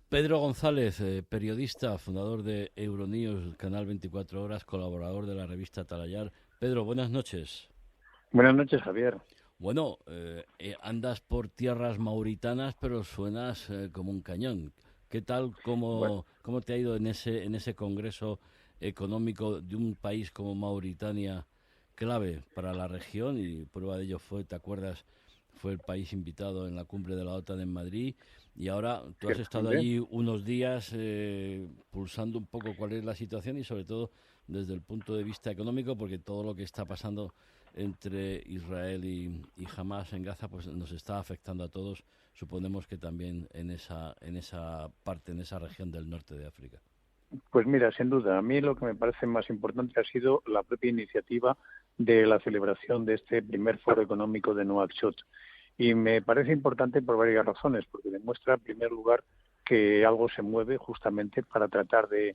Pedro González, periodista, fundador de Euronews, Canal 24 Horas, colaborador de la revista Talayar. Pedro, buenas noches. Buenas noches, Javier. Bueno, andas por tierras mauritanas, pero suenas como un cañón. ¿Qué tal, Bueno, cómo te ha ido en ese congreso económico de un país como Mauritania, clave para la región? Y prueba de ello fue, ¿te acuerdas? Fue el país invitado en la cumbre de la OTAN en Madrid. Y ahora tú has estado ciertamente. allí unos días pulsando un poco cuál es la situación y sobre todo desde el punto de vista económico, porque todo lo que está pasando entre Israel y Hamas en Gaza pues nos está afectando a todos, suponemos que también en esa parte, en esa región del norte de África. Pues mira, sin duda, a mí lo que me parece más importante ha sido la propia iniciativa de la celebración de este primer foro económico de Nuakchot. Y me parece importante por varias razones, porque demuestra, en primer lugar, que algo se mueve justamente para tratar de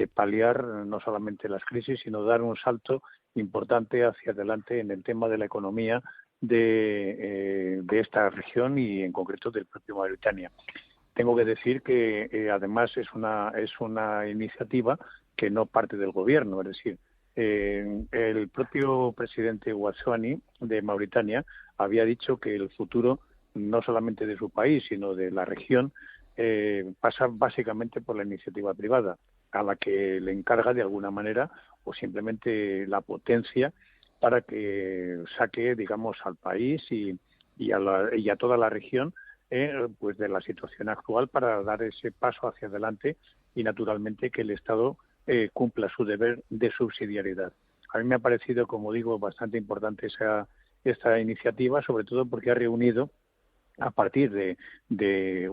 paliar no solamente las crisis, sino dar un salto importante hacia adelante en el tema de la economía de esta región y en concreto del propio Mauritania. Tengo que decir que además es una iniciativa que no parte del gobierno, es decir, el propio presidente Ouazzani de Mauritania había dicho que el futuro no solamente de su país, sino de la región, pasa básicamente por la iniciativa privada, a la que le encarga de alguna manera o simplemente la potencia para que saque, digamos, al país y a toda la región pues de la situación actual para dar ese paso hacia adelante y naturalmente que el Estado cumpla su deber de subsidiariedad. A mí me ha parecido, como digo, bastante importante esta iniciativa, sobre todo porque ha reunido a partir de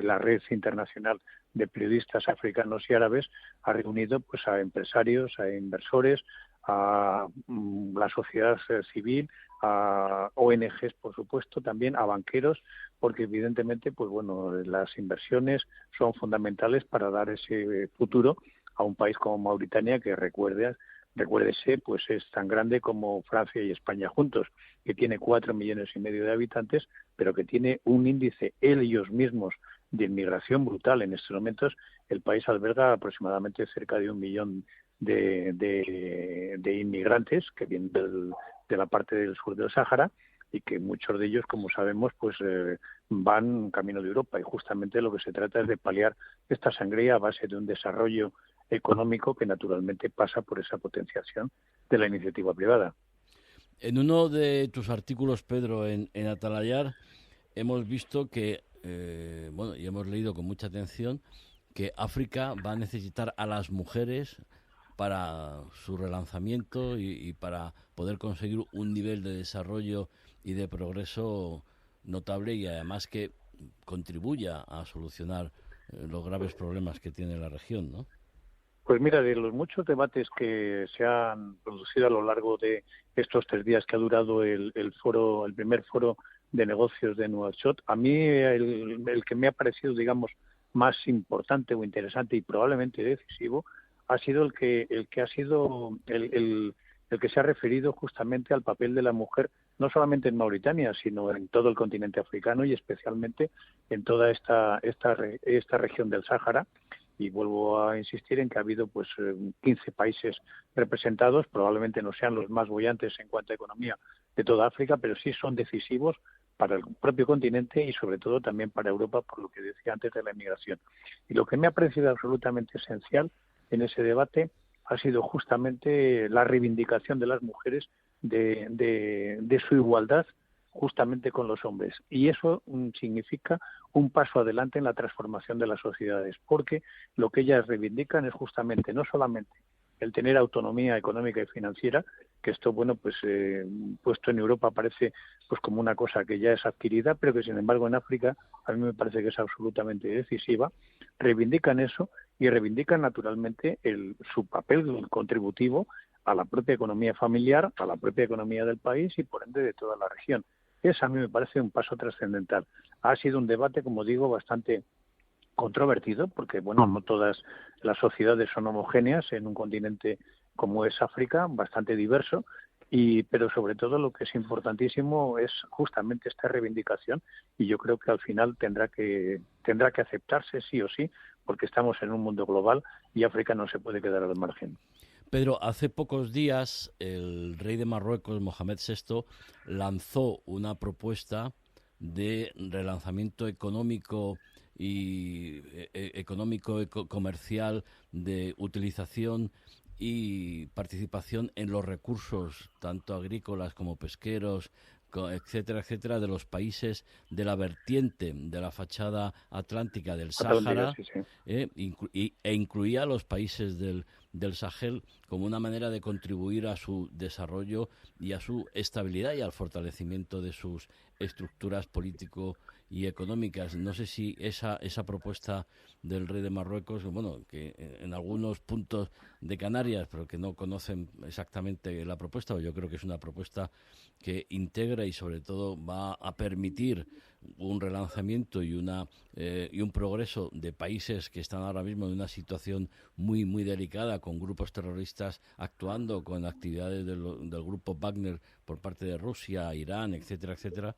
la red internacional de periodistas africanos y árabes, ha reunido pues a empresarios, a inversores, a la sociedad civil, a ONGs, por supuesto, también a banqueros, porque evidentemente, pues bueno, las inversiones son fundamentales para dar ese futuro a un país como Mauritania, que recuérdese, pues es tan grande como Francia y España juntos, que tiene 4,5 millones de habitantes, pero que tiene un índice ellos mismos de inmigración brutal. En estos momentos el país alberga aproximadamente cerca de 1 millón de inmigrantes que vienen de la parte del sur del Sáhara y que muchos de ellos, como sabemos, pues van camino de Europa y justamente lo que se trata es de paliar esta sangría a base de un desarrollo económico que naturalmente pasa por esa potenciación de la iniciativa privada. En uno de tus artículos, Pedro, en Atalayar, hemos visto que, bueno, y hemos leído con mucha atención, que África va a necesitar a las mujeres para su relanzamiento y para poder conseguir un nivel de desarrollo y de progreso notable y además que contribuya a solucionar los graves problemas que tiene la región, ¿no? Pues mira, de los muchos debates que se han producido a lo largo de estos 3 días que ha durado el primer foro de negocios de Nuakchot, a mí el que me ha parecido, digamos, más importante o interesante y probablemente decisivo ha sido el que ha sido el que se ha referido justamente al papel de la mujer, no solamente en Mauritania, sino en todo el continente africano y especialmente en toda esta región del Sáhara. Y vuelvo a insistir en que ha habido pues 15 países representados, probablemente no sean los más bollantes en cuanto a economía de toda África, pero sí son decisivos para el propio continente y sobre todo también para Europa, por lo que decía antes de la inmigración. Y lo que me ha parecido absolutamente esencial en ese debate ha sido justamente la reivindicación de las mujeres de su igualdad justamente con los hombres. Y eso significa un paso adelante en la transformación de las sociedades, porque lo que ellas reivindican es justamente no solamente el tener autonomía económica y financiera, que esto, bueno, pues puesto en Europa parece pues como una cosa que ya es adquirida, pero que sin embargo en África a mí me parece que es absolutamente decisiva. Reivindican eso y reivindican naturalmente su papel contributivo a la propia economía familiar, a la propia economía del país y por ende de toda la región. Ese a mí me parece un paso trascendental. Ha sido un debate, como digo, bastante controvertido, porque bueno, no todas las sociedades son homogéneas en un continente como es África, bastante diverso, Pero sobre todo lo que es importantísimo es justamente esta reivindicación, y yo creo que al final tendrá que aceptarse sí o sí, porque estamos en un mundo global y África no se puede quedar al margen. Pedro, hace pocos días el rey de Marruecos, Mohamed VI, lanzó una propuesta de relanzamiento económico y comercial, de utilización y participación en los recursos tanto agrícolas como pesqueros, etcétera, etcétera, de los países de la vertiente de la fachada atlántica del Sáhara, Sí, sí. e incluía a los países del Sahel como una manera de contribuir a su desarrollo y a su estabilidad y al fortalecimiento de sus estructuras político y económicas. No sé si esa propuesta del rey de Marruecos, bueno, que en algunos puntos de Canarias, pero que no conocen exactamente la propuesta, yo creo que es una propuesta que integra y sobre todo va a permitir un relanzamiento y un progreso de países que están ahora mismo en una situación muy muy delicada, con grupos terroristas actuando, con actividades del grupo Wagner por parte de Rusia, Irán, etcétera, etcétera.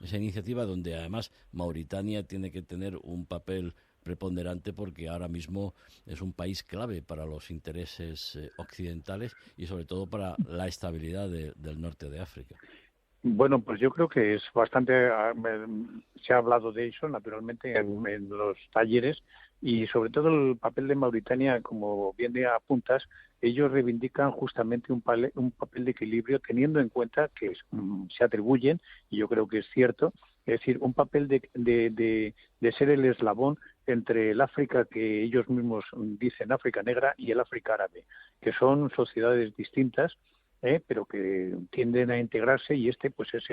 Esa iniciativa donde además Mauritania tiene que tener un papel preponderante, porque ahora mismo es un país clave para los intereses occidentales y sobre todo para la estabilidad del norte de África. Bueno, pues yo creo que es bastante, se ha hablado de eso naturalmente en los talleres, y sobre todo el papel de Mauritania, como bien le apuntas, ellos reivindican justamente un papel de equilibrio, teniendo en cuenta que se atribuyen, y yo creo que es cierto, es decir, un papel de ser el eslabón entre el África que ellos mismos dicen África negra y el África árabe, que son sociedades distintas, pero que tienden a integrarse, y este pues es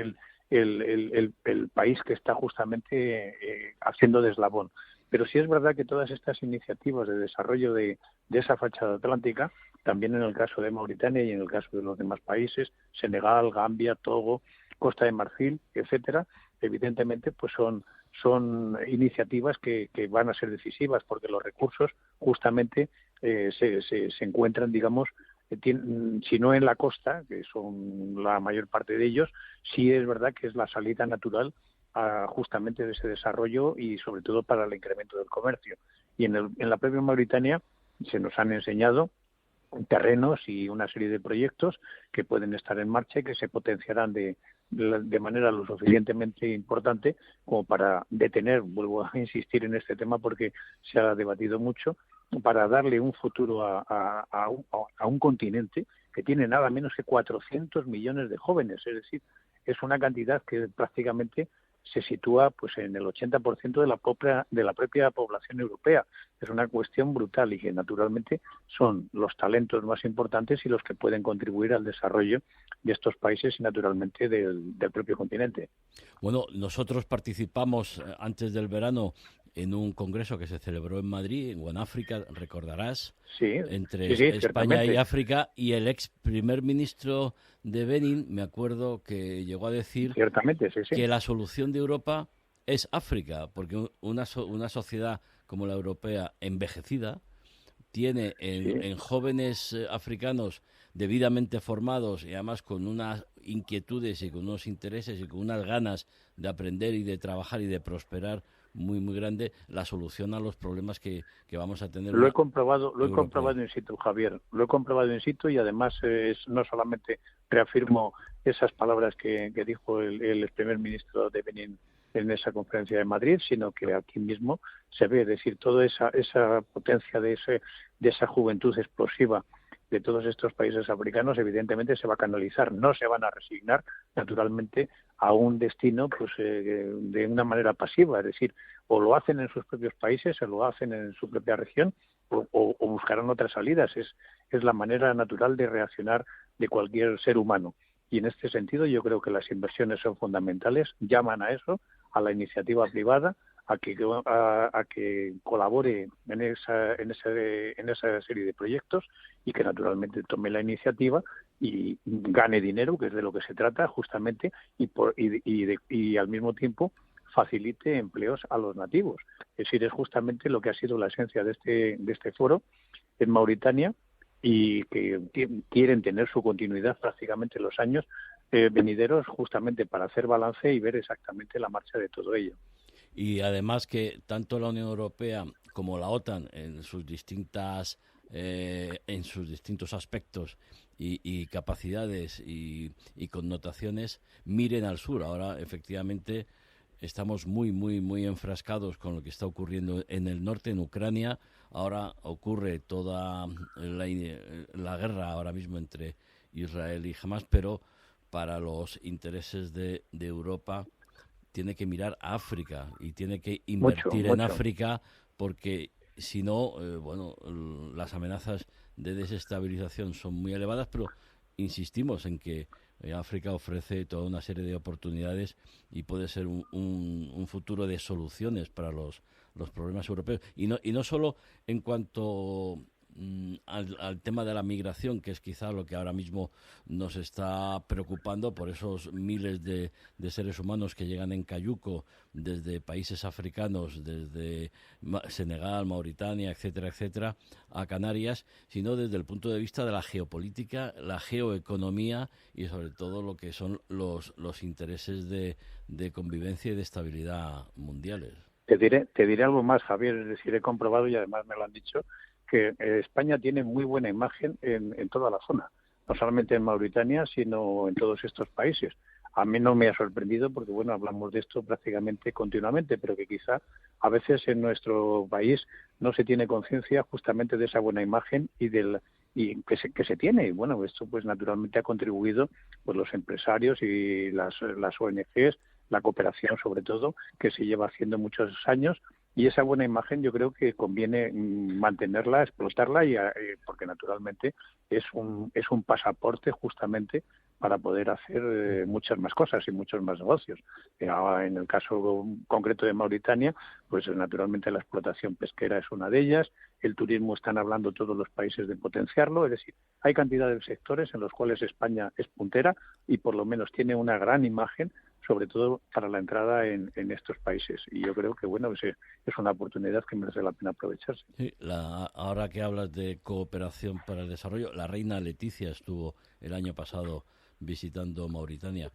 el país que está justamente haciendo de eslabón. Pero sí es verdad que todas estas iniciativas de desarrollo de esa fachada atlántica, también en el caso de Mauritania y en el caso de los demás países, Senegal, Gambia, Togo, Costa de Marfil, etcétera, evidentemente pues son iniciativas que van a ser decisivas, porque los recursos justamente se encuentran, digamos, si no en la costa, que son la mayor parte de ellos, sí es verdad que es la salida natural justamente de ese desarrollo, y sobre todo para el incremento del comercio. Y en la propia Mauritania se nos han enseñado terrenos y una serie de proyectos que pueden estar en marcha y que se potenciarán de manera lo suficientemente importante como para detener, vuelvo a insistir en este tema porque se ha debatido mucho, para darle un futuro a un continente que tiene nada menos que 400 millones de jóvenes, es decir, es una cantidad que prácticamente se sitúa pues en el 80% de la propia población europea. Es una cuestión brutal, y que naturalmente son los talentos más importantes y los que pueden contribuir al desarrollo de estos países y naturalmente del propio continente. Bueno, nosotros participamos antes del verano en un congreso que se celebró en Madrid, en África, recordarás, Sí, entre sí, España y ciertamente. África, y el ex primer ministro de Benín, me acuerdo que llegó a decir Ciertamente, sí, sí. que la solución de Europa es África, porque una sociedad como la europea envejecida tiene Sí. en jóvenes africanos debidamente formados y además con unas inquietudes y con unos intereses y con unas ganas de aprender y de trabajar y de prosperar muy muy grande, la solución a los problemas que vamos a tener Lo he una europea. comprobado in situ, Javier. Lo he comprobado in situ, y además no solamente reafirmo esas palabras que dijo el primer ministro de Benín en esa conferencia de Madrid, sino que aquí mismo se ve, es decir, toda esa potencia de esa juventud explosiva de todos estos países africanos, evidentemente se va a canalizar, no se van a resignar naturalmente a un destino pues de una manera pasiva, es decir, o lo hacen en sus propios países, o lo hacen en su propia región, o buscarán otras salidas. Es la manera natural de reaccionar de cualquier ser humano. Y en este sentido yo creo que las inversiones son fundamentales, llaman a eso, a la iniciativa privada, a que colabore en esa serie de proyectos, y que naturalmente tome la iniciativa y gane dinero, que es de lo que se trata justamente, y al mismo tiempo facilite empleos a los nativos. Es decir, es justamente lo que ha sido la esencia de este foro en Mauritania, y que quieren tener su continuidad prácticamente en los años venideros, justamente para hacer balance y ver exactamente la marcha de todo ello. Y además que tanto la Unión Europea como la OTAN en sus distintos aspectos y capacidades y connotaciones miren al sur. Ahora efectivamente estamos muy enfrascados con lo que está ocurriendo en el norte, en Ucrania. Ahora ocurre toda la guerra ahora mismo entre Israel y Hamas, pero para los intereses de Europa tiene que mirar a África y tiene que Mucho, invertir en mucho. África, porque si no, las amenazas de desestabilización son muy elevadas, pero insistimos en que África ofrece toda una serie de oportunidades y puede ser un futuro de soluciones para los problemas europeos. Y no solo en cuanto al tema de la migración, que es quizá lo que ahora mismo nos está preocupando por esos miles de seres humanos que llegan en cayuco desde países africanos, desde Senegal, Mauritania, etcétera, a Canarias, sino desde el punto de vista de la geopolítica, la geoeconomía y sobre todo lo que son los intereses de convivencia y de estabilidad mundiales. Te diré algo más, Javier, es decir, he comprobado y además me lo han dicho, que España tiene muy buena imagen en toda la zona, no solamente en Mauritania, sino en todos estos países. A mí no me ha sorprendido porque, bueno, hablamos de esto prácticamente continuamente, pero que quizá a veces en nuestro país no se tiene conciencia justamente de esa buena imagen y que se tiene. Y bueno, esto pues naturalmente ha contribuido pues los empresarios y las ONGs, la cooperación sobre todo, que se lleva haciendo muchos años, y esa buena imagen yo creo que conviene mantenerla, explotarla, porque naturalmente es un pasaporte justamente para poder hacer muchas más cosas y muchos más negocios. En el caso concreto de Mauritania, pues naturalmente la explotación pesquera es una de ellas, el turismo están hablando todos los países de potenciarlo, es decir, hay cantidad de sectores en los cuales España es puntera y por lo menos tiene una gran imagen, sobre todo para la entrada en estos países. Y yo creo que, bueno, es una oportunidad que merece la pena aprovecharse. Sí, ahora que hablas de cooperación para el desarrollo, la reina Leticia estuvo el año pasado visitando Mauritania.